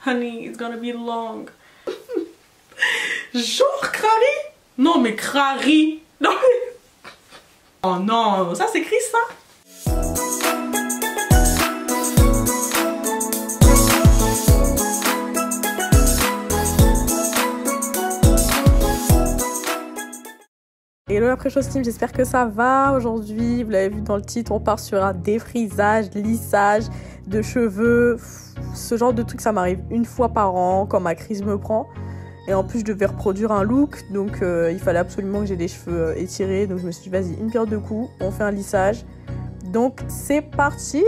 Honey, it's gonna be long. Genre Crary? Non mais Crary. Non mais... Oh non, ça s'écrit ça? Hello la Precious Team, j'espère que ça va. Aujourd'hui, vous l'avez vu dans le titre, on part sur un défrisage, lissage de cheveux. Ce genre de truc, ça m'arrive une fois par an quand ma crise me prend. Et en plus, je devais reproduire un look, donc il fallait absolument que j'ai des cheveux étirés. Donc je me suis dit, vas-y, une pierre deux coups, on fait un lissage. Donc c'est parti!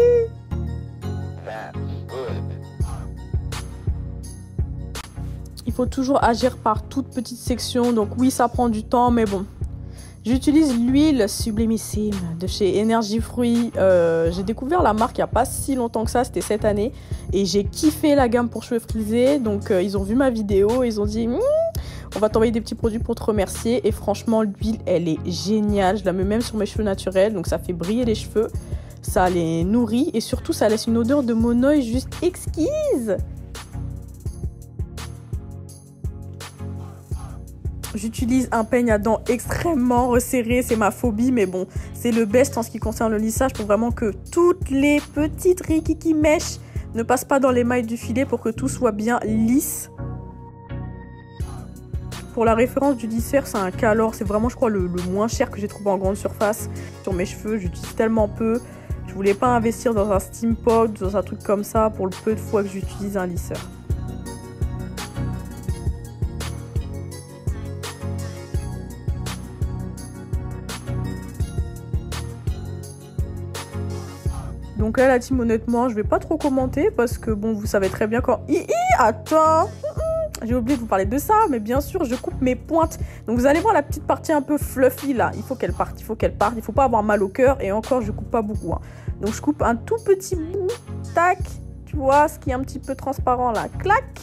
Il faut toujours agir par toute petite section, donc oui, ça prend du temps, mais bon. J'utilise l'huile sublimissime de chez Energy Fruits. J'ai découvert la marque il n'y a pas si longtemps que ça, c'était cette année. Et j'ai kiffé la gamme pour cheveux frisés. Donc ils ont vu ma vidéo, ils ont dit on va t'envoyer des petits produits pour te remercier. Et franchement, l'huile, elle est géniale. Je la mets même sur mes cheveux naturels, donc ça fait briller les cheveux. Ça les nourrit et surtout ça laisse une odeur de monoï juste exquise. J'utilise un peigne à dents extrêmement resserré, c'est ma phobie, mais bon, c'est le best en ce qui concerne le lissage pour vraiment que toutes les petites rikiki mèches ne passent pas dans les mailles du filet pour que tout soit bien lisse. Pour la référence du lisseur, c'est un Calor, c'est vraiment, je crois, le moins cher que j'ai trouvé en grande surface. Sur mes cheveux, j'utilise tellement peu. Je voulais pas investir dans un steam pod, dans un truc comme ça, pour le peu de fois que j'utilise un lisseur. Donc là, la team, honnêtement, je vais pas trop commenter parce que, bon, vous savez très bien quand... Attends, j'ai oublié de vous parler de ça, mais bien sûr, je coupe mes pointes. Donc vous allez voir la petite partie un peu fluffy, là. Il faut qu'elle parte, il faut qu'elle parte. Il faut pas avoir mal au cœur et encore, je coupe pas beaucoup. Hein. Donc je coupe un tout petit bout, tac, tu vois, ce qui est un petit peu transparent, là, clac.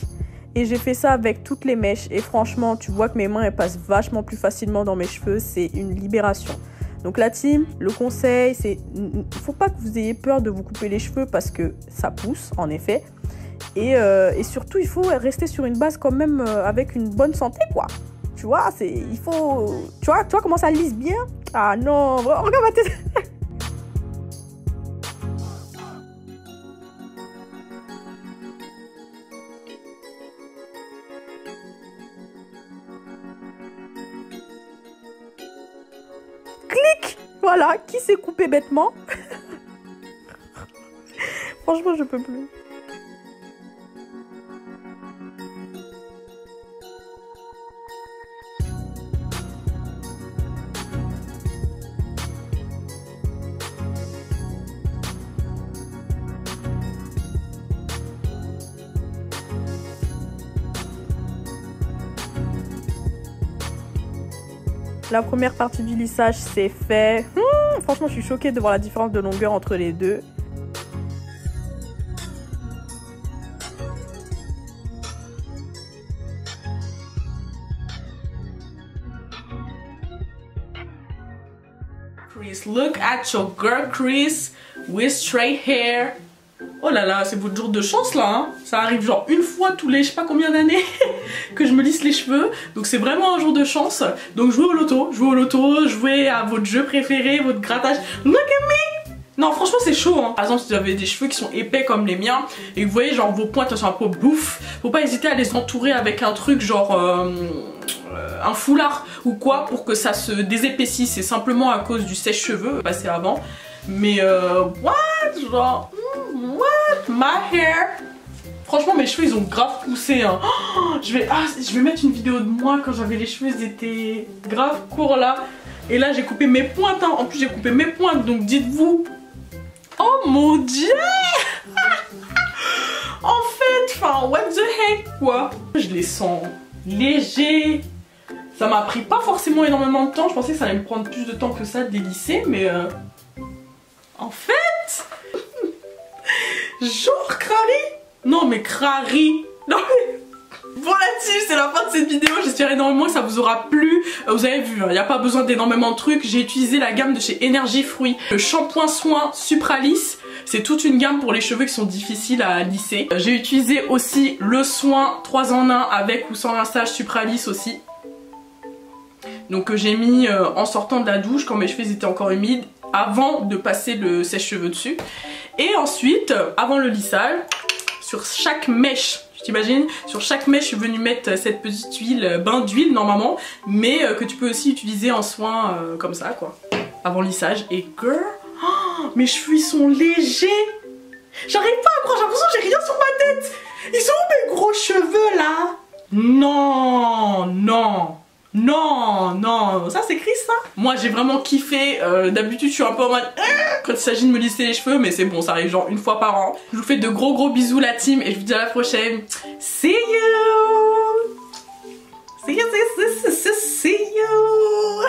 Et j'ai fait ça avec toutes les mèches. Et franchement, tu vois que mes mains, elles passent vachement plus facilement dans mes cheveux. C'est une libération. Donc la team, le conseil, c'est il ne faut pas que vous ayez peur de vous couper les cheveux parce que ça pousse, en effet. Et surtout, il faut rester sur une base quand même avec une bonne santé, quoi. Tu vois, il faut... Tu vois comment ça lisse bien? Ah non, regarde ma tête. Clic! Voilà, qui s'est coupé bêtement? Franchement, je peux plus. La première partie du lissage, c'est fait. Franchement, je suis choquée de voir la différence de longueur entre les deux. Chris, look at your girl Chris with straight hair. Oh là là, c'est votre jour de chance là, hein. Ça arrive genre une fois tous les je sais pas combien d'années que je me lisse les cheveux. Donc c'est vraiment un jour de chance. Donc jouez au loto, jouez à votre jeu préféré, votre grattage. Look at me! Non franchement c'est chaud hein. Par exemple si vous avez des cheveux qui sont épais comme les miens et que vous voyez genre vos pointes sont un peu bouffe, faut pas hésiter à les entourer avec un truc genre un foulard ou quoi pour que ça se désépaississe. C'est simplement à cause du sèche-cheveux passé avant. Mais what? Genre what? My hair? Franchement mes cheveux ils ont grave poussé hein. Oh, je vais mettre une vidéo de moi quand j'avais les cheveux ils étaient grave courts là. Et là j'ai coupé mes pointes hein. En plus j'ai coupé mes pointes donc dites-vous. Oh mon dieu. En fait, enfin what the heck quoi. Je les sens légers. Ça m'a pris pas forcément énormément de temps. Je pensais que ça allait me prendre plus de temps que ça de les lisser mais en fait genre Crary? Non mais Crary. Non mais... Bon la team, c'est la fin de cette vidéo, j'espère énormément que ça vous aura plu. Vous avez vu, il n'y a pas besoin d'énormément de trucs. J'ai utilisé la gamme de chez Energy Fruits, le shampoing soin Supralis. C'est toute une gamme pour les cheveux qui sont difficiles à lisser. J'ai utilisé aussi le soin 3 en 1 avec ou sans rinçage Supralice aussi. Donc j'ai mis en sortant de la douche quand mes cheveux étaient encore humides avant de passer le sèche-cheveux dessus. Et ensuite, avant le lissage, sur chaque mèche, tu t'imagines, sur chaque mèche je suis venue mettre cette petite huile, bain d'huile normalement, mais que tu peux aussi utiliser en soin comme ça quoi, avant lissage. Et girl, oh, mes cheveux ils sont légers. J'arrive pas à croire, j'ai l'impression que j'ai rien sur ma tête. Ils sont où mes gros cheveux là? Non, non. Non, non, ça c'est Chris ça. Moi j'ai vraiment kiffé, d'habitude je suis un peu en mode quand il s'agit de me lisser les cheveux, mais c'est bon, ça arrive genre une fois par an. Je vous fais de gros bisous la team et je vous dis à la prochaine. See you. See you.